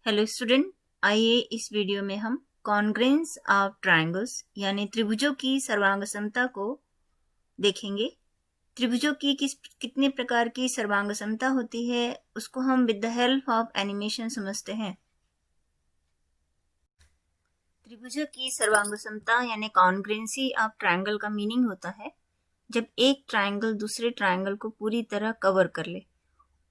Hello student, आइए इस video में हम कॉन्ग्रेंस ऑफ ट्रायंगल्स यानी त्रिभुजों की सर्वांग समता को देखेंगे। त्रिभुजों की कितने प्रकार की सर्वांग समता होती है उसको हम with the help of animation समझते हैं। त्रिभुजों की सर्वांग समता यानी कॉन्ग्रेंसी ऑफ ट्रायंगल का मीनिंग होता है जब एक ट्रायंगल दूसरे ट्रायंगल को पूरी तरह कवर कर ले,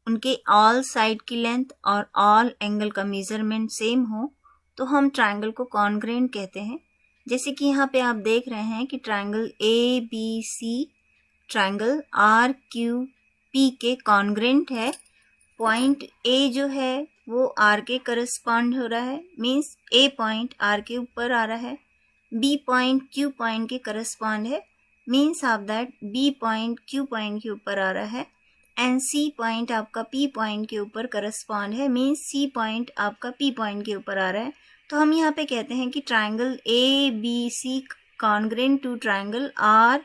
उनके ऑल साइड की लेंथ और ऑल एंगल का मेजरमेंट सेम हो तो हम ट्रायंगल को कॉन्ग्रेंट कहते हैं। जैसे कि यहाँ पे आप देख रहे हैं कि triangle A B C triangle R Q P के कॉन्ग्रेंट है। पॉइंट ए जो है वो आर के करस्पॉन्ड हो रहा है, मीन्स ए पॉइंट आर के ऊपर आ रहा है। बी पॉइंट क्यू पॉइंट के करस्पॉन्ड है, means of that B point Q point के ऊपर आ रहा है। एंड सी पॉइंट आपका पी पॉइंट के ऊपर करस्पॉन्ड है, मीन्स सी पॉइंट आपका पी पॉइंट के ऊपर आ रहा है। तो हम यहाँ पे कहते हैं कि triangle A B C congruent to triangle R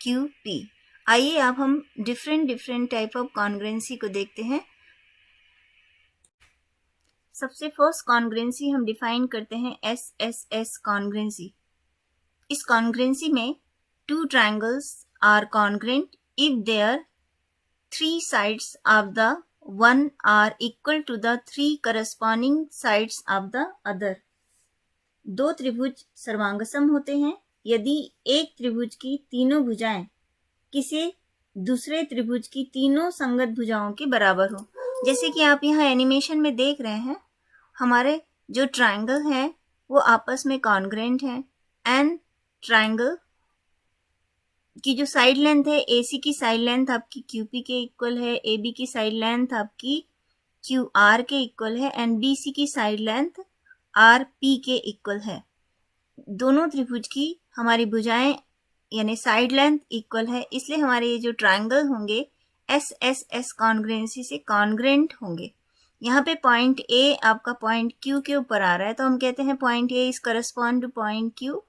Q P. आइए अब हम डिफरेंट टाइप ऑफ कॉन्ग्रेंसी को देखते हैं। सबसे फर्स्ट कॉन्ग्रेंसी हम डिफाइन करते हैं एस कॉन्ग्रेंसी। इस कॉन्ग्रेंसी में two triangles are congruent if there three sides of the one are equal to the three corresponding sides of the other। दो त्रिभुज सर्वांगसम होते हैं यदि एक त्रिभुज की तीनों भुजाएं किसी दूसरे त्रिभुज की तीनों संगत भुजाओं के बराबर हो। जैसे कि आप यहाँ एनिमेशन में देख रहे हैं, हमारे जो ट्रायंगल हैं वो आपस में कॉन्ग्रेंट हैं एंड ट्रायंगल की जो साइड लेंथ है AC की साइड लेंथ आपकी QP के इक्वल है, AB की साइड लेंथ आपकी QR के इक्वल है एंड BC की साइड लेंथ RP के इक्वल है। दोनों त्रिभुज की हमारी भुजाएं यानी साइड लेंथ इक्वल है, इसलिए हमारे ये जो ट्रायंगल होंगे SSS कॉन्ग्रेंसी से कॉन्ग्रेंट होंगे। यहाँ पे पॉइंट A आपका पॉइंट Q के ऊपर आ रहा है तो हम कहते हैं point A is correspond two point Q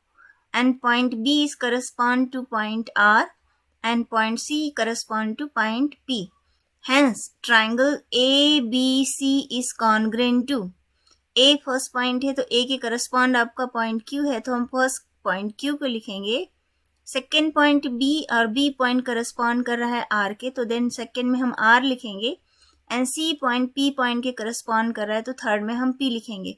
and point B is correspond to point R and point C correspond to point P. Hence, triangle ABC is congruent to A first point है तो A के correspond आपका point Q है तो हम first point Q को लिखेंगे। Second point B और B पॉइंट करस्पॉन्ड कर रहा है R के तो देन सेकेंड में हम R लिखेंगे and C point P point के करस्पॉन्ड कर रहा है तो थर्ड में हम P लिखेंगे।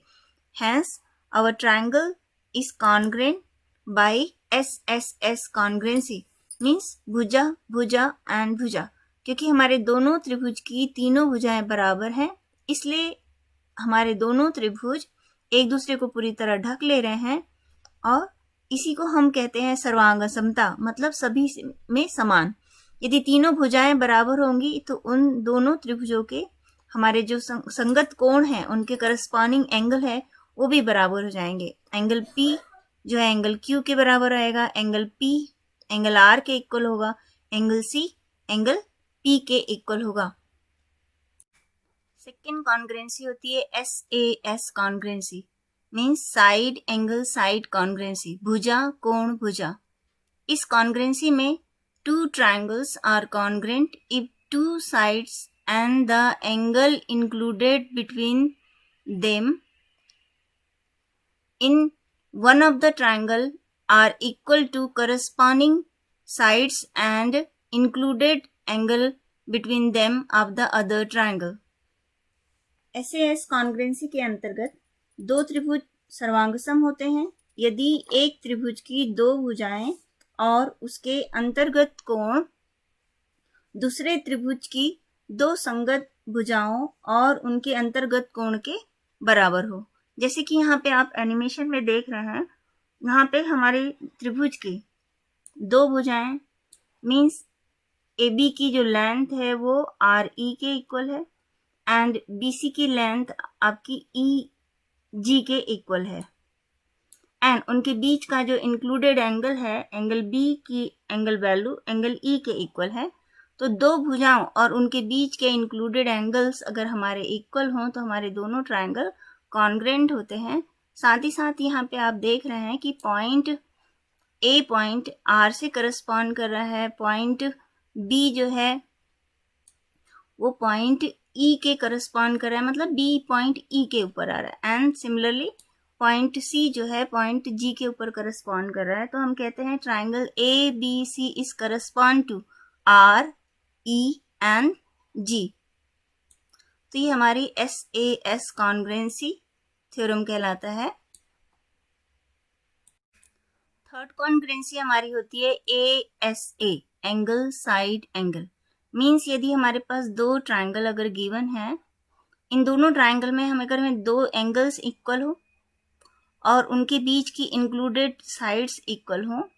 Hence, our triangle is congruent by SSS कॉन्ग्रेंसी means भुजा भुजा एंड भुजा। क्योंकि हमारे दोनों त्रिभुज की तीनों भुजाएं बराबर हैं इसलिए हमारे दोनों त्रिभुज एक दूसरे को पूरी तरह ढक ले रहे हैं और इसी को हम कहते हैं सर्वांग समता, मतलब सभी में समान। यदि तीनों भुजाएं बराबर होंगी तो उन दोनों त्रिभुजों के हमारे जो संगत कोण हैं उनके करस्पॉन्डिंग एंगल है वो भी बराबर हो जाएंगे। एंगल P जो है एंगल Q के बराबर आएगा, एंगल P एंगल R के इक्वल होगा, एंगल C एंगल P के इक्वल होगा। सेकेंड कॉन्ग्रेंसी होती है SAS congruency means side angle side congruency, भुजा कोण भुजा। इस कॉन्ग्रेंसी में two triangles are congruent if two sides and the angle included between them in one of the triangle are equal to corresponding sides and included angle between them of the other triangle। SAS कॉन्ग्रेंसी के अंतर्गत दो त्रिभुज सर्वांगसम होते हैं यदि एक त्रिभुज की दो भुजाएं और उसके अंतर्गत कोण दूसरे त्रिभुज की दो संगत भुजाओं और उनके अंतर्गत कोण के बराबर हो। जैसे कि यहाँ पे आप एनिमेशन में देख रहे हैं, यहाँ पे हमारे त्रिभुज की दो भुजाएं मीन्स AB की जो लेंथ है वो RE के इक्वल है एंड BC की लेंथ आपकी EG के इक्वल है एंड उनके बीच का जो इंक्लूडेड एंगल है एंगल B की एंगल वैल्यू एंगल E के इक्वल है। तो दो भुजाओं और उनके बीच के इंक्लूडेड एंगल्स अगर हमारे इक्वल हों तो हमारे दोनों ट्रायंगल कॉन्ग्रेंट होते हैं। साथ ही साथ यहाँ पे आप देख रहे हैं कि पॉइंट A पॉइंट R से करस्पॉन्ड कर रहा है, पॉइंट B जो है वो पॉइंट ई के करस्पॉन्ड कर रहा है, मतलब बी पॉइंट ई के ऊपर आ रहा है, एंड सिमिलरली पॉइंट सी जो है पॉइंट जी के ऊपर करस्पॉन्ड कर रहा है, तो हम कहते हैं triangle A B C is correspond to R E and G. तो ये हमारी SAS कॉन्ग्रेंसी थ्योरम कहलाता है। थर्ड कॉन्ग्रेंसी हमारी होती है ASA, angle side angle. Means यदि हमारे पास दो ट्राइंगल अगर गिवन है, इन दोनों ट्राइंगल में हमें दो एंगल्स इक्वल हो और उनके बीच की इंक्लूडेड साइड्स इक्वल हो,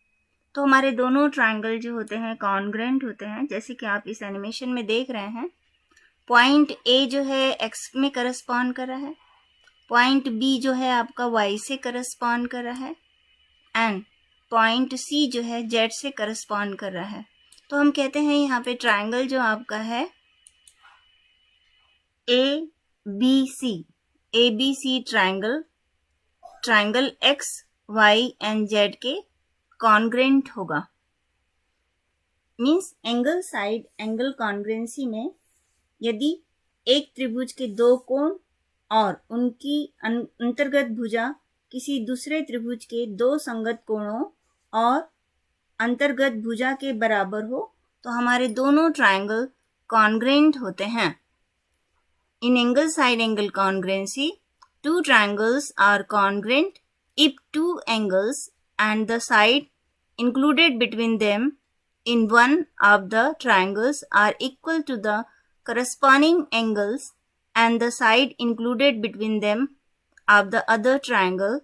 तो हमारे दोनों ट्राइंगल जो होते हैं कॉन्ग्रेंट होते हैं। जैसे कि आप इस एनिमेशन में देख रहे हैं, पॉइंट ए जो है एक्स में करस्पॉन्ड कर रहा है, पॉइंट बी जो है आपका वाई से करस्पॉन्ड कर रहा है, एंड पॉइंट सी जो है जेड से करस्पॉन्ड कर रहा है। तो हम कहते हैं यहाँ पे ट्राइंगल जो आपका है ABC triangle X Y and Z के कॉन्ग्रेंट होगा। Means angle side angle congruency में यदि एक त्रिभुज के दो कोण और उनकी अंतर्गत भुजा किसी दूसरे त्रिभुज के दो संगत कोणों और अंतर्गत भुजा के बराबर हो, तो हमारे दोनों ट्राइंगल कॉन्ग्रेंट होते हैं। In angle side angle congruency, two triangles are congruent if two angles and the side included between them in one of the triangles are equal to the corresponding angles and the side included between them of the other triangle,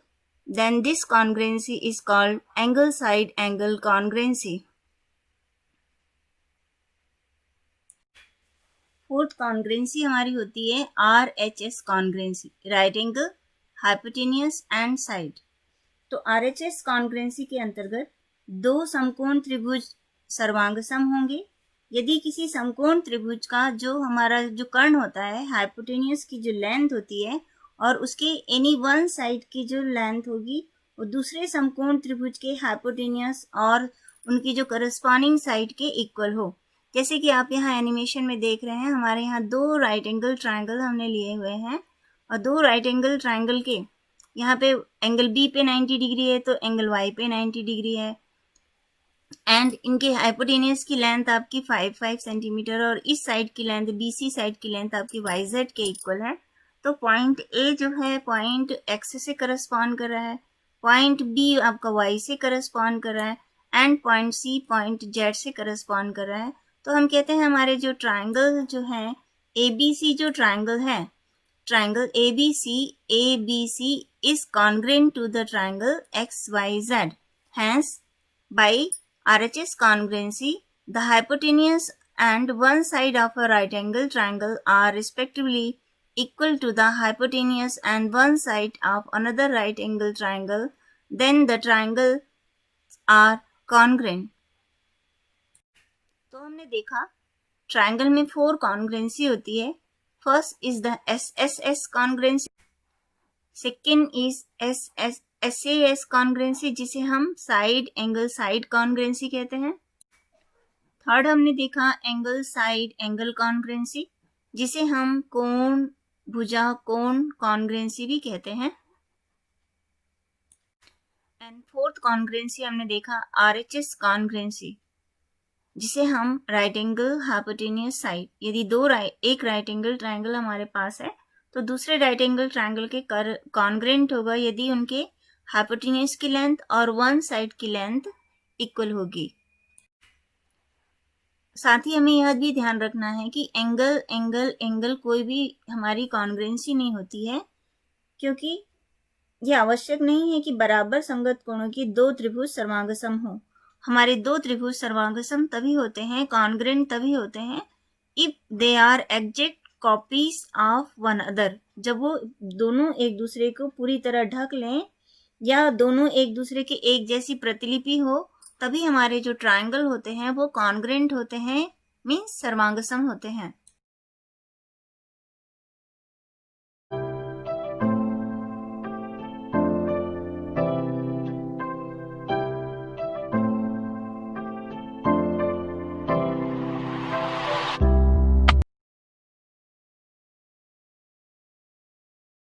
then this congruency is called angle side angle congruency. Fourth कॉन्ग्रेंसी हमारी होती है RHS कॉन्ग्रेंसी, right angle, hypotenuse and side. तो RHS कॉन्ग्रेंसी के अंतर्गत दो समकोण त्रिभुज सर्वांगसम होंगे यदि किसी समकोण त्रिभुज का जो हमारा जो कर्ण होता है, हाइपोटेनियस की जो लेंथ होती है और उसके एनी वन साइड की जो लेंथ होगी वो दूसरे समकोण त्रिभुज के हाइपोटेनियस और उनकी जो करस्पॉन्डिंग साइड के इक्वल हो। जैसे कि आप यहाँ एनिमेशन में देख रहे हैं, हमारे यहाँ दो राइट एंगल ट्राइंगल हमने लिए हुए हैं और दो राइट एंगल ट्राइंगल के यहाँ पे एंगल बी पे 90 डिग्री है तो एंगल वाई पे 90 डिग्री है, एंड इनके हाइपोटेनियस की लेंथ आपकी 5 सेंटीमीटर और इस साइड की लेंथ BC साइड की लेंथ आपकी YZ के इक्वल है। तो पॉइंट ए जो है पॉइंट एक्स से करस्पॉन्ड कर रहा है, पॉइंट बी आपका वाई से करस्पॉन्ड कर रहा है, and point C point Z से करस्पॉन्ड कर रहा है। तो हम कहते हैं हमारे जो ट्राइंगल जो है ABC जो ट्राइंगल है, triangle ABC is congruent to the triangle XYZ. Hence, by RHS congruency, the hypotenuse and one side of a right angle triangle are respectively equal to the hypotenuse and one side of another right angle triangle. Then the triangles are congruent. तो हमने देखा triangle में 4 कॉन्ग्रेंसी होती है। First is the SSS कॉन्ग्रेंसी, second is SAS कॉन्ग्रेंसी जिसे हम side angle side कॉन्ग्रेंसी कहते हैं। थर्ड हमने देखा एंगल साइड एंगल कॉन्ग्रेंसी जिसे हम कोण भुजा कोण कॉन्ग्रेंसी भी कहते हैं। एंड फोर्थ कॉन्ग्रेंसी हमने देखा RHS कॉन्ग्रेंसी जिसे हम राइट एंगल हाइपोटेनियस साइड, यदि एक राइट एंगल ट्राइंगल हमारे पास है तो दूसरे राइट एंगल ट्राइंगल के कॉन्ग्रेंट होगा यदि उनके हाइपोटेनियस की लेंथ और वन साइड की लेंथ इक्वल होगी। साथ ही हमें यह भी ध्यान रखना है कि एंगल एंगल एंगल कोई भी हमारी कॉन्ग्रेंसी नहीं होती है, क्योंकि यह आवश्यक नहीं है कि बराबर संगत कोणों की दो त्रिभुज सर्वांगसम हो। हमारे दो त्रिभुज सर्वांगसम तभी होते हैं, कॉन्ग्रेंट तभी होते हैं if they are exact copies of one other, जब वो दोनों एक दूसरे को पूरी तरह ढक लें या दोनों एक दूसरे के एक जैसी प्रतिलिपि हो, तभी हमारे जो ट्राइंगल होते हैं वो कॉन्ग्रेंट होते हैं, मीन्स सर्वांगसम होते हैं।